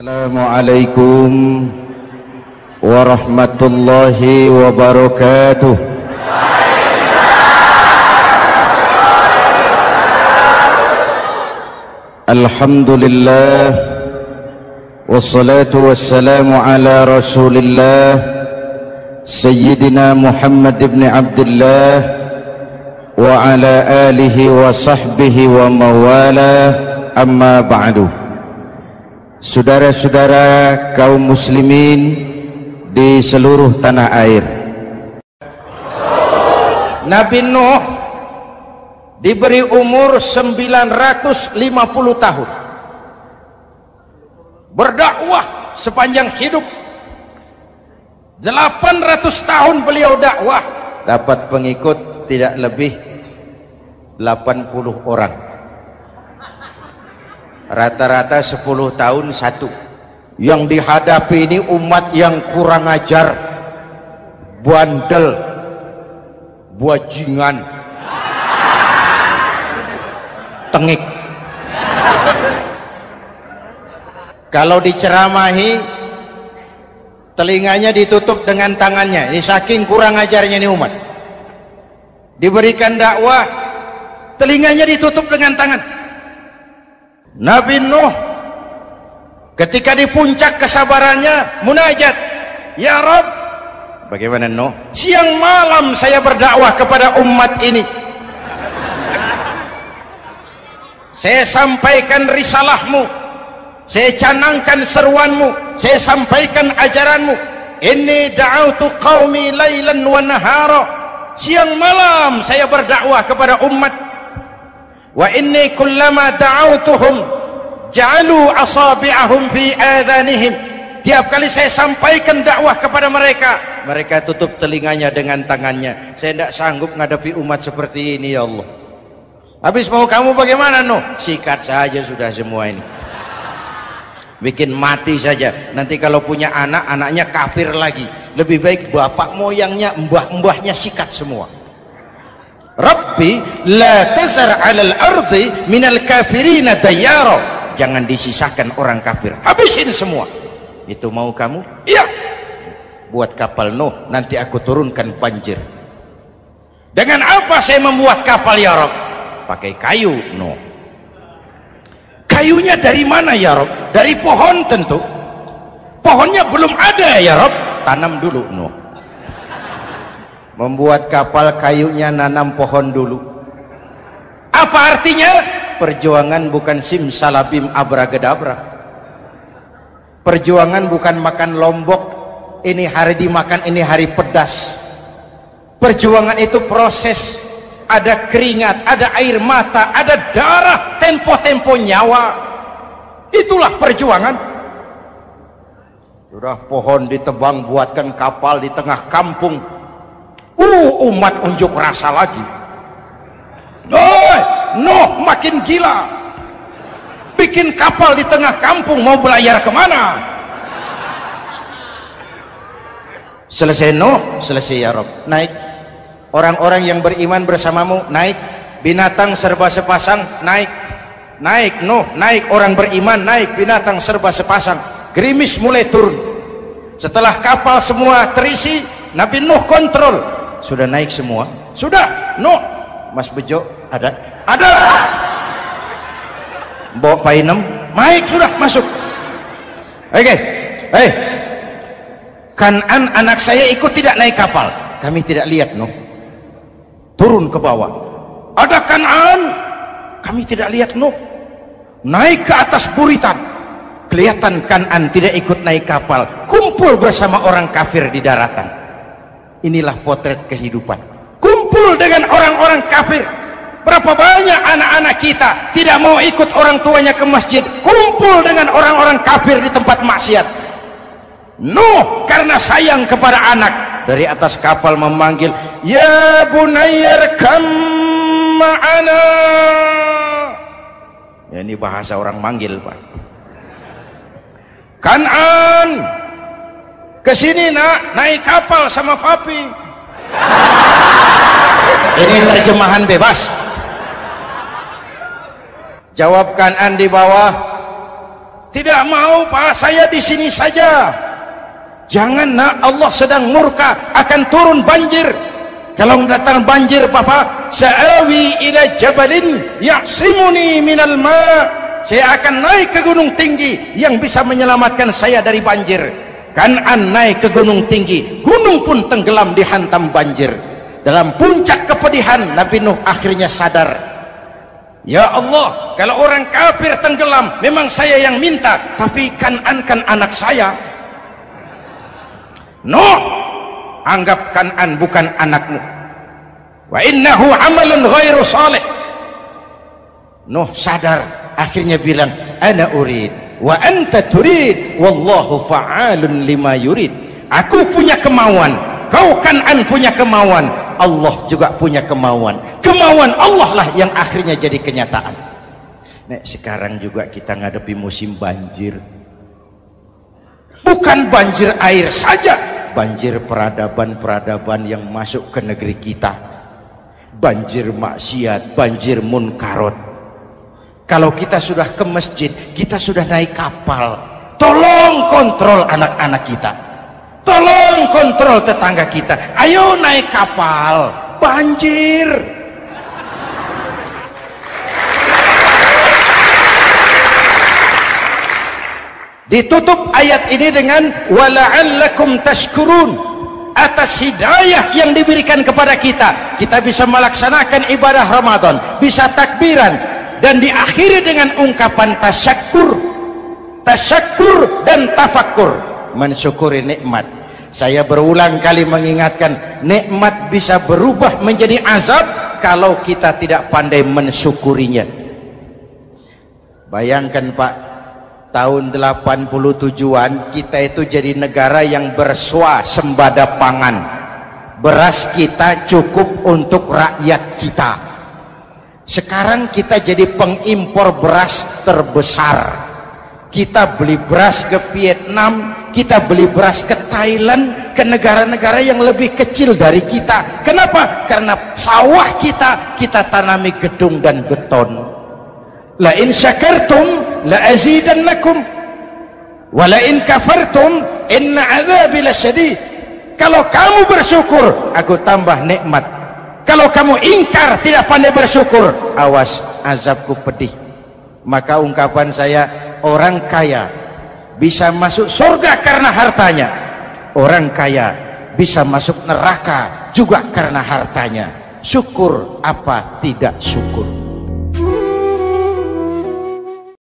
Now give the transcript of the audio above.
Assalamualaikum warahmatullahi wabarakatuh. Alhamdulillah wassalatu wassalamu ala Rasulillah Sayyidina Muhammad ibn Abdullah wa ala alihi wa sahbihi wa mawala, amma ba'du. Saudara-saudara kaum muslimin di seluruh tanah air, Nabi Nuh diberi umur 950 tahun, berdakwah sepanjang hidup. 800 tahun beliau dakwah, dapat pengikut tidak lebih 80 orang, rata-rata 10 tahun satu. Yang dihadapi ini umat yang kurang ajar, bandel, bajingan, tengik. Kalau diceramahi, telinganya ditutup dengan tangannya. Ini saking kurang ajarnya ini umat. Diberikan dakwah, telinganya ditutup dengan tangan. Nabi Nuh ketika di puncak kesabarannya munajat, ya Rabb, bagaimana Nuh? Siang malam saya berdakwah kepada umat ini, saya sampaikan risalahmu, saya canangkan seruanmu, saya sampaikan ajaranmu. Inni da'autu qaumi lailan wa nahara, siang malam saya berdakwah kepada umat. Wa inni kullama da'autuhum ja'alu asabi'ahum fi adhanihim, tiap kali saya sampaikan dakwah kepada mereka, mereka tutup telinganya dengan tangannya. Saya tidak sanggup menghadapi umat seperti ini, ya Allah. Habis mau kamu bagaimana Nuh? Sikat saja sudah semua ini, bikin mati saja. Nanti kalau punya anak, anaknya kafir lagi. Lebih baik bapak moyangnya, mbah-mbahnya sikat semua. Rabbi la tazar 'alal ardi minal kafirina dayyara, jangan disisakan orang kafir, habisin semua. Itu mau kamu? Iya. Buat kapal Nuh, nanti aku turunkan banjir. Dengan apa saya membuat kapal ya Rabb? Pakai kayu Nuh. Kayunya dari mana ya Rabb? Dari pohon tentu. Pohonnya belum ada ya Rabb, tanam dulu Nuh. Membuat kapal kayunya nanam pohon dulu. Apa artinya? Perjuangan bukan simsalabim abragedabra. Perjuangan bukan makan lombok, ini hari dimakan, ini hari pedas. Perjuangan itu proses, ada keringat, ada air mata, ada darah, tempo-tempo nyawa. Itulah perjuangan. Sudah pohon ditebang, buatkan kapal di tengah kampung. Umat unjuk rasa lagi. Nuh makin gila, bikin kapal di tengah kampung, mau belayar kemana? Selesai Nuh, selesai ya Rabb. Naik orang-orang yang beriman bersamamu, naik. Binatang serba sepasang, naik. Naik Nuh, naik orang beriman, naik. Binatang serba sepasang. Gerimis mulai turun. Setelah kapal semua terisi, Nabi Nuh kontrol. Sudah naik semua? Sudah. Nuh, Mas Bejo ada? Ada. Bawa painem, naik sudah, masuk. Oke. Kan'an anak saya ikut tidak naik kapal. Kami tidak lihat Nuh. Turun ke bawah. Ada Kan'an, kami tidak lihat Nuh. Naik ke atas buritan. Kelihatan Kan'an tidak ikut naik kapal, kumpul bersama orang kafir di daratan. Inilah potret kehidupan. Kumpul dengan orang-orang kafir. Berapa banyak anak-anak kita tidak mau ikut orang tuanya ke masjid, kumpul dengan orang-orang kafir di tempat maksiat. Nuh karena sayang kepada anak, dari atas kapal memanggil, ya bunayya irkam ma'ana. Ya, ini bahasa orang manggil Pak. Kan'an, kesini nak, naik kapal sama papi. Ini terjemahan bebas. Jawab Kan'an di bawah, Tidak mau Pak, saya di sini saja. Jangan nak, Allah sedang murka, akan turun banjir. Kalau datang banjir Bapak, sa'awi ila jabalin ya'simuni minal ma'. Saya akan naik ke gunung tinggi yang bisa menyelamatkan saya dari banjir. Kan'an naik ke gunung tinggi, gunung pun tenggelam dihantam banjir. Dalam puncak kepedihan, Nabi Nuh akhirnya sadar, ya Allah, kalau orang kafir tenggelam memang saya yang minta, tapi Kan'an kan anak saya. Nuh, anggap Kan'an bukan anakmu. Wa innahu amalun ghairu salih. Nuh sadar, akhirnya bilang, ana urid wa anta turid wallahu fa'alun lima yurid. Aku punya kemauan, kau Kan'an punya kemauan, Allah juga punya kemauan. Kemauan Allah lah yang akhirnya jadi kenyataan. Nek sekarang juga kita ngadepi musim banjir. Bukan banjir air saja, banjir peradaban-peradaban yang masuk ke negeri kita. Banjir maksiat, banjir munkarot. Kalau kita sudah ke masjid, kita sudah naik kapal, tolong kontrol anak-anak kita, tolong kontrol tetangga kita. Ayo naik kapal, banjir. Ditutup ayat ini dengan wala'allakum tashkurun. Atas hidayah yang diberikan kepada kita, kita bisa melaksanakan ibadah Ramadan, bisa takbiran, dan diakhiri dengan ungkapan tasyakkur. Tasyakkur dan tafakkur, mensyukuri nikmat. Saya berulang kali mengingatkan, nikmat bisa berubah menjadi azab kalau kita tidak pandai mensyukurinya. Bayangkan Pak, tahun 87-an kita itu jadi negara yang berswasembada pangan. Beras kita cukup untuk rakyat kita. Sekarang kita jadi pengimpor beras terbesar. Kita beli beras ke Vietnam, kita beli beras ke Thailand, ke negara-negara yang lebih kecil dari kita. Kenapa? Karena sawah kita tanami gedung dan beton. La in syakartum la azidannakum wa la in kafartum inna adzabi lasyadid. Kalau kamu bersyukur, aku tambah nikmat. Kalau kamu ingkar, tidak pandai bersyukur, awas, azabku pedih. Maka ungkapan saya, orang kaya bisa masuk surga karena hartanya, orang kaya bisa masuk neraka juga karena hartanya. Syukur apa tidak syukur?